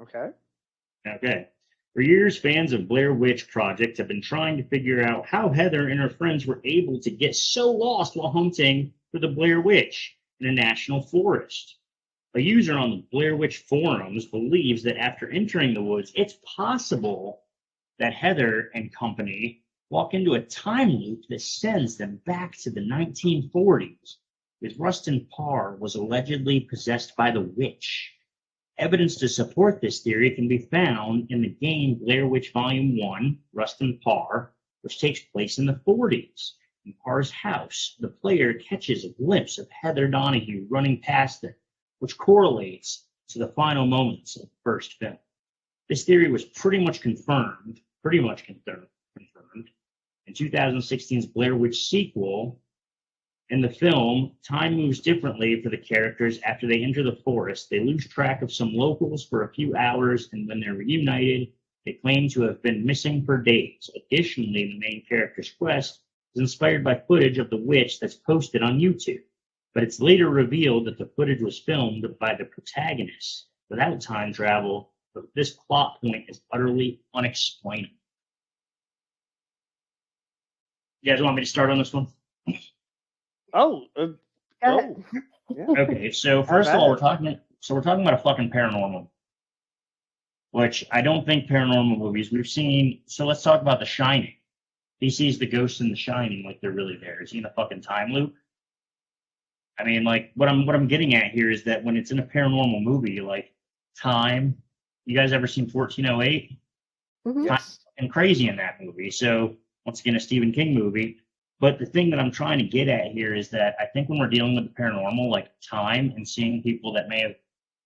Okay. Okay. For years, fans of Blair Witch Project have been trying to figure out how Heather and her friends were able to get so lost while hunting for the Blair Witch in a national forest. A user on the Blair Witch forums believes that after entering the woods, it's possible that Heather and company walk into a time loop that sends them back to the 1940s, as Rustin Parr was allegedly possessed by the witch. Evidence to support this theory can be found in the game Blair Witch Volume 1, Rustin Parr, which takes place in the 40s. In Parr's house, the player catches a glimpse of Heather Donahue running past them, which correlates to the final moments of the first film. This theory was pretty much confirmed in 2016's Blair Witch sequel. In the film, time moves differently for the characters after they enter the forest. They lose track of some locals for a few hours, and when they're reunited, they claim to have been missing for days. Additionally, the main character's quest is inspired by footage of the witch that's posted on YouTube, but it's later revealed that the footage was filmed by the protagonist without time travel, but this plot point is utterly unexplainable. You guys want me to start on this one? Oh. Go Oh. Yeah. Okay, so first of all, we're talking about a fucking paranormal, which I don't think paranormal movies we've seen. So let's talk about The Shining. He sees the ghosts in The Shining like they're really there. Is he in a fucking time loop? I mean, like what I'm getting at here is that when it's in a paranormal movie, like time, you guys ever seen 1408? Hmm. Yes. And crazy in that movie. So once again, a Stephen King movie. But the thing that I'm trying to get at here is that I think when we're dealing with the paranormal, like time and seeing people that may have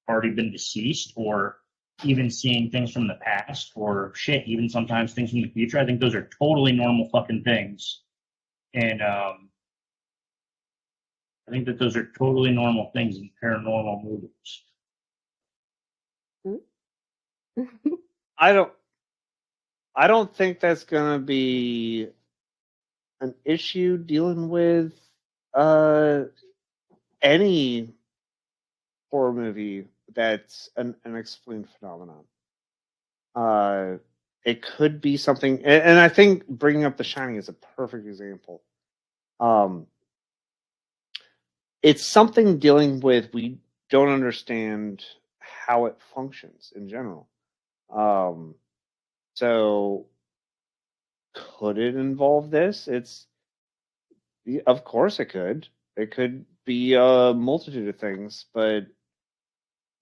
already been deceased, or even seeing things from the past, or shit, even sometimes things from the future, I think those are totally normal fucking things. And I think that those are totally normal things in paranormal movies. I don't think that's gonna be an issue dealing with any horror movie that's an unexplained phenomenon. It could be something, and I think bringing up The Shining is a perfect example. It's something dealing with, we don't understand how it functions in general. So could it involve this? Of course it could. It could be a multitude of things, but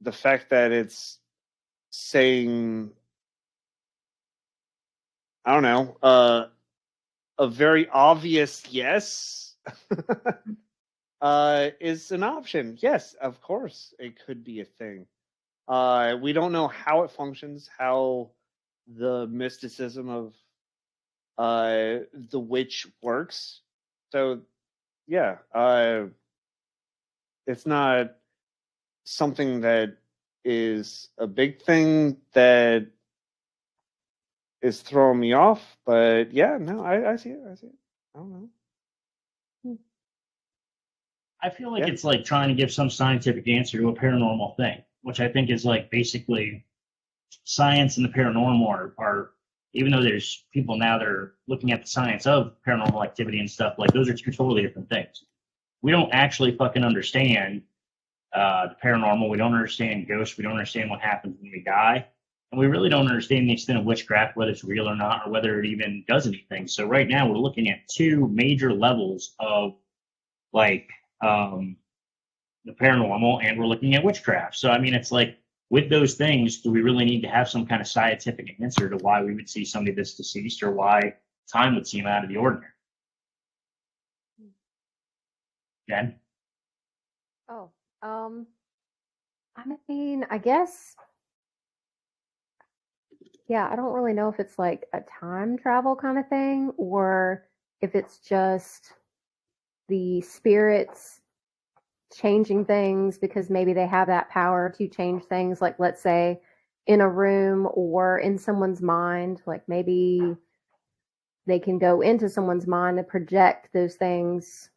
the fact that it's saying, I don't know, a very obvious yes is an option. Yes, of course, it could be a thing. We don't know how it functions, how the mysticism of the witch works. So, yeah, it's not something that is a big thing that is throwing me off. But yeah, no, I see it. I see it. I don't know. I feel like Yeah. it's like trying to give some scientific answer to a paranormal thing, which I think is like basically science and the paranormal are even though there's people now that are looking at the science of paranormal activity and stuff, like those are two totally different things. We don't actually fucking understand the paranormal. We don't understand ghosts. We don't understand what happens when we die. And we really don't understand the extent of witchcraft, whether it's real or not, or whether it even does anything. So right now we're looking at two major levels of like the paranormal, and we're looking at witchcraft. So I mean, it's like with those things, do we really need to have some kind of scientific answer to why we would see somebody that's deceased, or why time would seem out of the ordinary? Jen? Oh, I mean, I guess, yeah, I don't really know if it's like a time travel kind of thing or if it's just the spirits changing things because maybe they have that power to change things, like let's say in a room or in someone's mind, like maybe they can go into someone's mind and project those things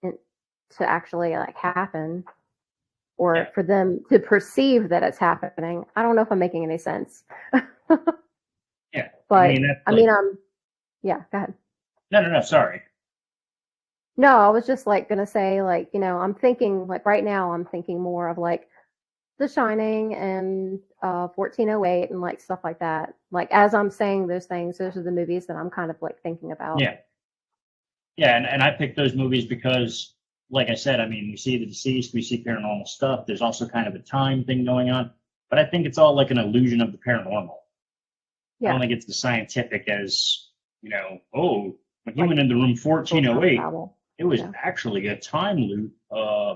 to actually like happen, or Yeah. for them to perceive that it's happening. I don't know if I'm making any sense. Yeah. But I mean, that's I like, mean, yeah, go ahead. no, sorry. No, I was just like gonna say, like, I'm thinking like right now I'm thinking more of like The Shining and 1408 and like stuff like that. Like as I'm saying those things, those are the movies that I'm kind of like thinking about. Yeah. Yeah. And I picked those movies because, like I said, I mean, we see the deceased, we see paranormal stuff. There's also kind of a time thing going on. But I think it's all like an illusion of the paranormal. I don't Yeah, think it's as scientific as, oh, when he like went into room time 1408, travel. it was Yeah. actually a time loop,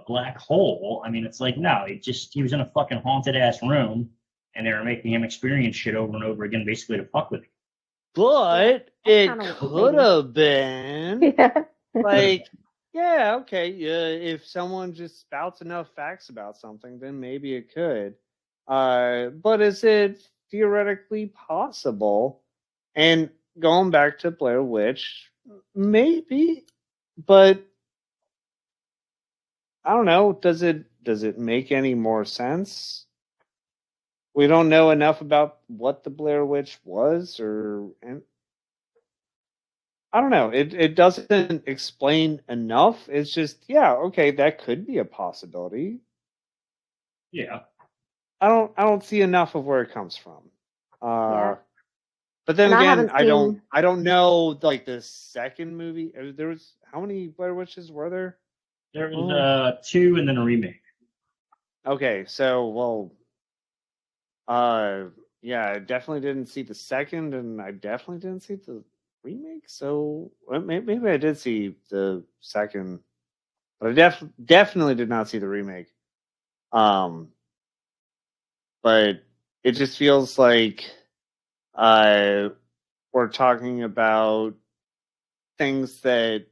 black hole. I mean, it's like, no, he was in a fucking haunted ass room and they were making him experience shit over and over again, basically to fuck with him. But Yeah, it kinda could maybe. have been Yeah. like, yeah, okay, if someone just spouts enough facts about something, then maybe it could. But is it theoretically possible? And going back to Blair Witch, maybe, but I don't know. Does it make any more sense? We don't know enough about what the Blair Witch was, and I don't know. It doesn't explain enough. It's just, yeah, okay, that could be a possibility. Yeah. I don't see enough of where it comes from. Yeah. But then And I again, haven't I don't seen I don't know, like the second movie. There was, how many Blair Witches were there? There was two and then a remake. Okay, so yeah, I definitely didn't see the second, and I definitely didn't see the remake. So maybe I did see the second, but I definitely did not see the remake. But it just feels like we're talking about things that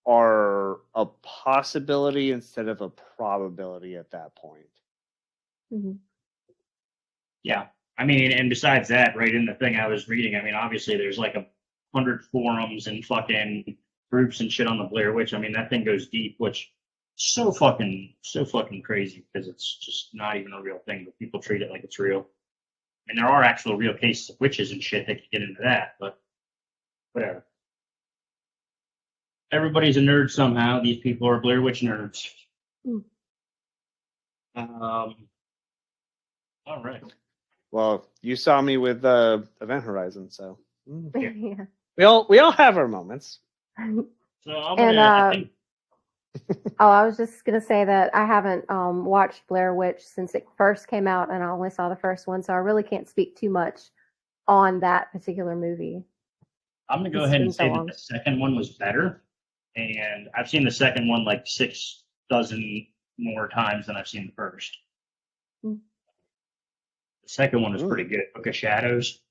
are a possibility instead of a probability at that point. Hmm. Yeah. I mean, and besides that, right in the thing I was reading, I mean, obviously there's like 100 forums and fucking groups and shit on the Blair Witch. I mean, that thing goes deep, which is so fucking crazy because it's just not even a real thing, but people treat it like it's real. I mean, there are actual real cases of witches and shit that could get into that, but whatever. Everybody's a nerd somehow. These people are Blair Witch nerds. Mm. All right. Well, you saw me with Event Horizon, so Yeah. we all have our moments. So I'm And gonna. I think, oh, I was just gonna say that I haven't watched Blair Witch since it first came out, and I only saw the first one, so I really can't speak too much on that particular movie. I'm gonna go It's ahead been and so say that long. the second one was better, and I've seen the second one like 6 dozen more times than I've seen the first. Mm. The second one was pretty good. Book of Shadows.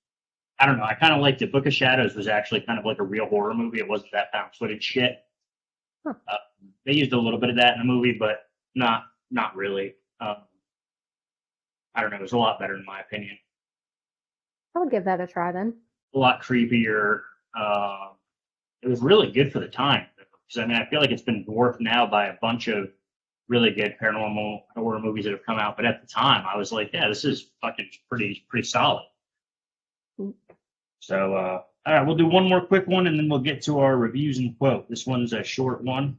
I don't know. I kind of liked it. Book of Shadows was actually kind of like a real horror movie. It wasn't that found footage shit. Huh. They used a little bit of that in the movie, but not really. I don't know. It was a lot better in my opinion. I would give that a try then. A lot creepier. It was really good for the time. Because I mean, I feel like it's been dwarfed now by a bunch of really good paranormal horror movies that have come out. But at the time, I was like, yeah, this is fucking pretty solid. Mm. So, all right, we'll do one more quick one, and then we'll get to our reviews and quote. This one's a short one.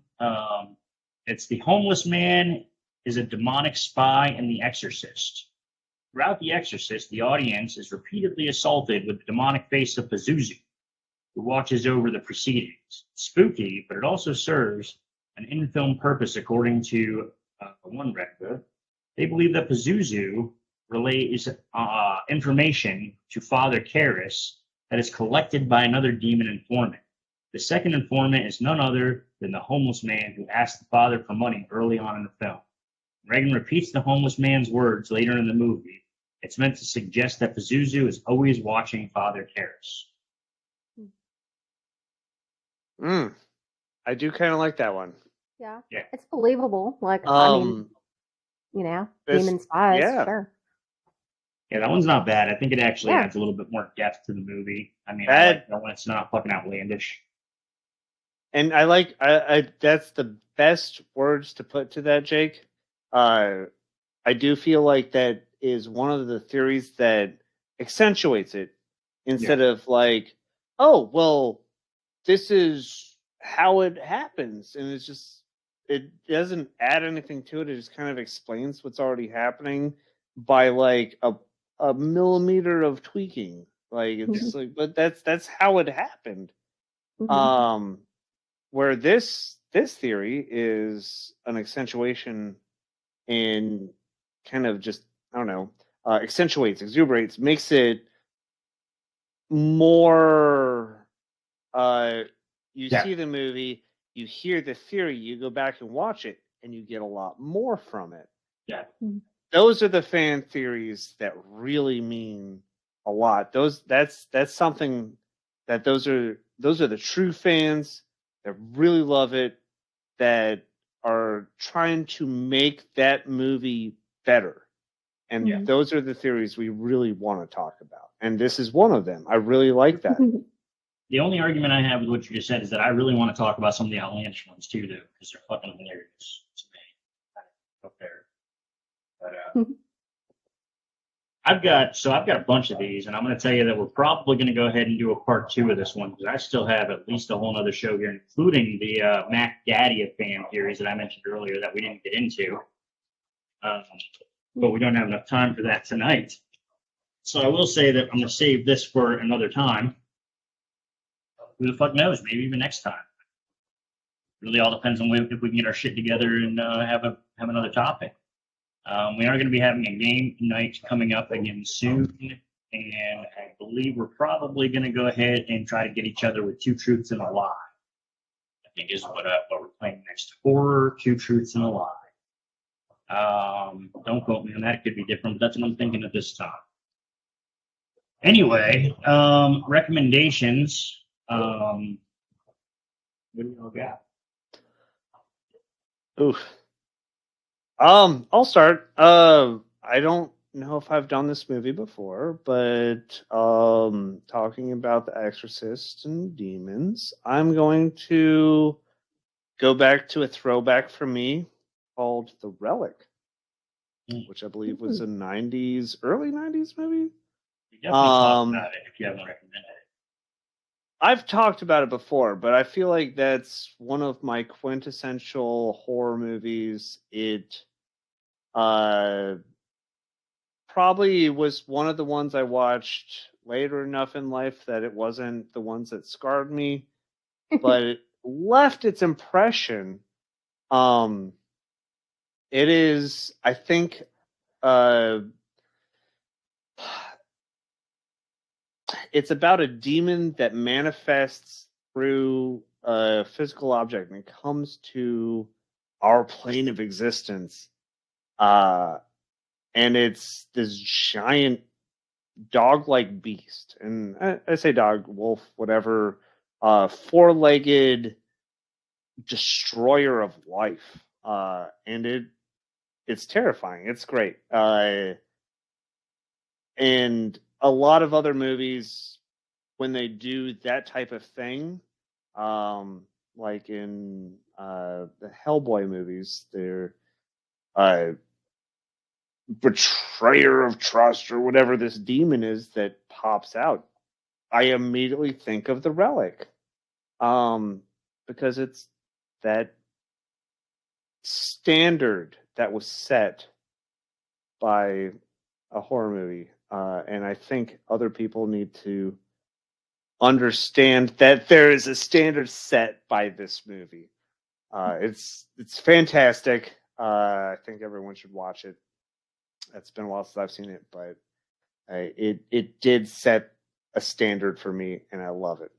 It's The Homeless Man is a Demonic Spy in The Exorcist. Throughout The Exorcist, the audience is repeatedly assaulted with the demonic face of Pazuzu, who watches over the proceedings. Spooky, but it also serves an in-film purpose, according to one Reddit. They believe that Pazuzu relays information to Father Karras that is collected by another demon informant. The second informant is none other than the homeless man who asked the father for money early on in the film. Reagan repeats the homeless man's words later in the movie. It's meant to suggest that Pazuzu is always watching Father Karras. I do kind of like that one. Yeah. Yeah. It's believable. Like, I mean, you know, demon spies, yeah. sure. Yeah, that one's not bad. I think it actually Yeah. adds a little bit more depth to the movie. I mean, I That- like that when it's not fucking outlandish. And I that's the best words to put to that, Jake. I do feel like that is one of the theories that accentuates it instead of like, oh, well, this is how it happens. And it's just, it doesn't add anything to it. It just kind of explains what's already happening by like a millimeter of tweaking. Like, it's like, but that's how it happened. Mhm. Where this theory is an accentuation and kind of just, I don't know, accentuates, exuberates, makes it more. You Yeah. see the movie, you hear the theory, you go back and watch it, and you get a lot more from it. Yeah. Those are the fan theories that really mean a lot. That's something that those are the true fans that really love it, that are trying to make that movie better. And Yeah. those are the theories we really want to talk about. And this is one of them. I really like that. The only argument I have with what you just said is that I really want to talk about some of the outlandish ones too, though, because they're fucking hilarious to me. Up there. But I've got a bunch of these, and I'm going to tell you that we're probably going to go ahead and do a part 2 of this one because I still have at least a whole other show here, including the Mac Daddy of fan theories that I mentioned earlier that we didn't get into. But we don't have enough time for that tonight. So I will say that I'm going to save this for another time. Who the fuck knows? Maybe even next time. really all depends on if we can get our shit together and have another topic. We are going to be having a game night coming up again soon, and I believe we're probably going to go ahead and try to get each other with Two Truths and a Lie. I think is what we're playing next. Horror, Two Truths and a Lie. Don't quote me on that. It could be different, but that's what I'm thinking at this time. Anyway, recommendations. What do you all got? Oof. I'll start. I don't know if I've done this movie before, but talking about The Exorcist and demons, I'm going to go back to a throwback for me called The Relic, which I believe was a early 90s movie. We definitely talk about it if you haven't recommended it. I've talked about it before, but I feel like that's one of my quintessential horror movies. It probably was one of the ones I watched later enough in life that it wasn't the ones that scarred me, but it left its impression. It is, I think, it's about a demon that manifests through a physical object and comes to our plane of existence. And it's this giant dog-like beast. And I say dog, wolf, whatever, four-legged destroyer of life. And it's terrifying. It's great. And a lot of other movies, when they do that type of thing, like in the Hellboy movies, they're betrayer of trust or whatever this demon is that pops out. I immediately think of The Relic, because it's that standard that was set by a horror movie. And I think other people need to understand that there is a standard set by this movie. It's fantastic. I think everyone should watch it. It's been a while since I've seen it, but it did set a standard for me, and I love it.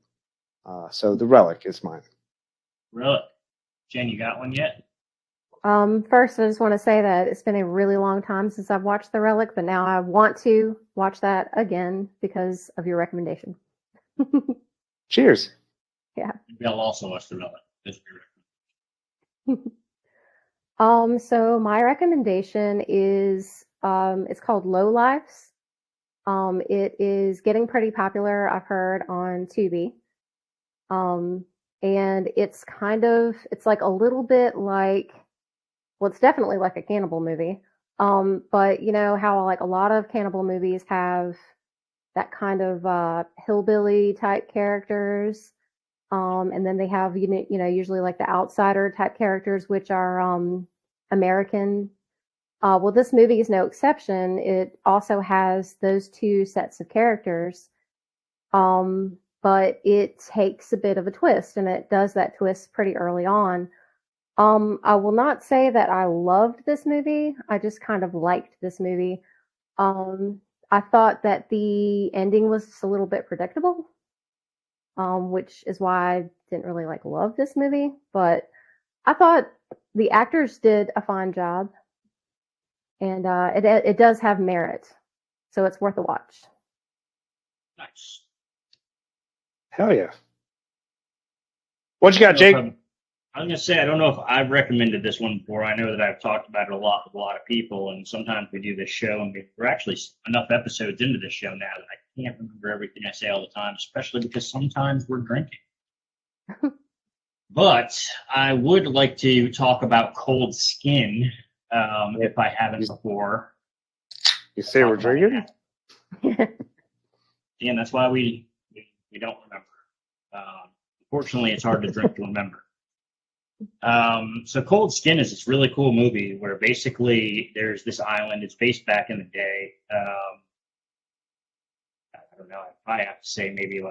So The Relic is mine. Relic. Jen, you got one yet? First, I just want to say that it's been a really long time since I've watched The Relic, but now I want to watch that again because of your recommendation. Cheers. Yeah. Maybe I'll also watch The Relic. So my recommendation is it's called Low Lives. It is getting pretty popular, I've heard, on Tubi. And it's like a little bit like, well, it's definitely like a cannibal movie. But you know how like a lot of cannibal movies have that kind of hillbilly type characters. And then they have, usually like the outsider type characters, which are American. Well, this movie is no exception. It also has those two sets of characters. But it takes a bit of a twist, and it does that twist pretty early on. I will not say that I loved this movie. I just kind of liked this movie. I thought that the ending was just a little bit predictable, which is why I didn't really love this movie. But I thought the actors did a fine job, and it does have merit, so it's worth a watch. Nice. Hell yeah. What you got, Jake? I was going to say, I don't know if I've recommended this one before. I know that I've talked about it a lot with a lot of people, and sometimes we do this show, and we're actually enough episodes into this show now that I can't remember everything I say all the time, especially because sometimes we're drinking. But I would like to talk about Cold Skin, if I haven't before. You say we're drinking? Yeah, that's why we don't remember. Unfortunately, it's hard to drink to remember. So Cold Skin is this really cool movie where basically there's this island. It's based back in the day. I don't know. I probably have to say maybe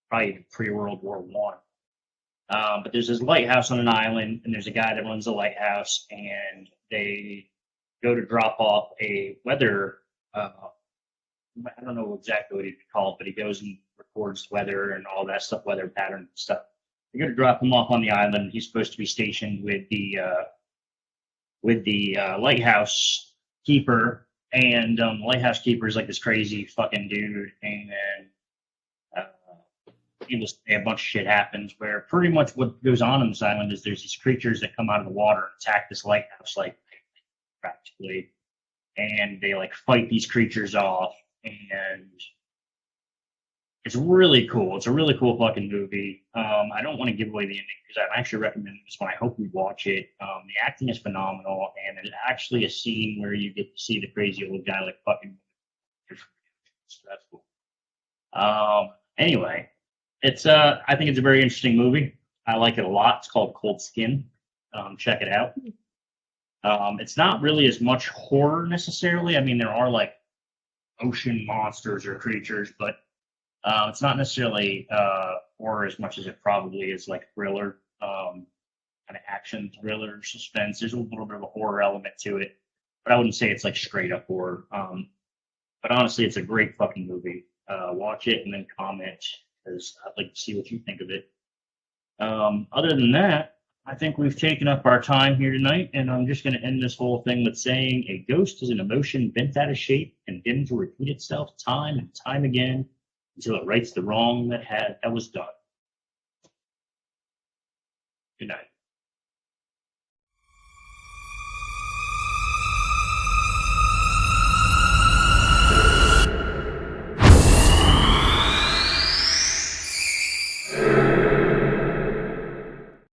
probably pre-World War I. But there's this lighthouse on an island, and there's a guy that runs the lighthouse, and they go to drop off a weather. I don't know exactly what he'd call it, but he goes and records weather and all that stuff, weather pattern and stuff. They go to drop him off on the island. He's supposed to be stationed with the lighthouse keeper, and the lighthouse keeper is like this crazy fucking dude, and needless to say, a bunch of shit happens where pretty much what goes on this island is there's these creatures that come out of the water and attack this lighthouse, like practically, and they like fight these creatures off, and it's really cool. It's a really cool fucking movie. I don't want to give away the ending because I'm actually recommending this one. I hope we watch it. The acting is phenomenal, and there's actually a scene where you get to see the crazy old guy like fucking. So that's cool. Anyway, it's I think it's a very interesting movie. I like it a lot. It's called Cold Skin. Check it out. It's not really as much horror necessarily. I mean, there are like ocean monsters or creatures, but it's not necessarily horror as much as it probably is like thriller, kind of action thriller, suspense. There's a little bit of a horror element to it, but I wouldn't say it's like straight up horror. But honestly, it's a great fucking movie. Watch it and then comment because I'd like to see what you think of it. Other than that, I think we've taken up our time here tonight, and I'm just going to end this whole thing with saying a ghost is an emotion bent out of shape, condemned to repeat itself time and time again until it rights the wrong that was done. Good night.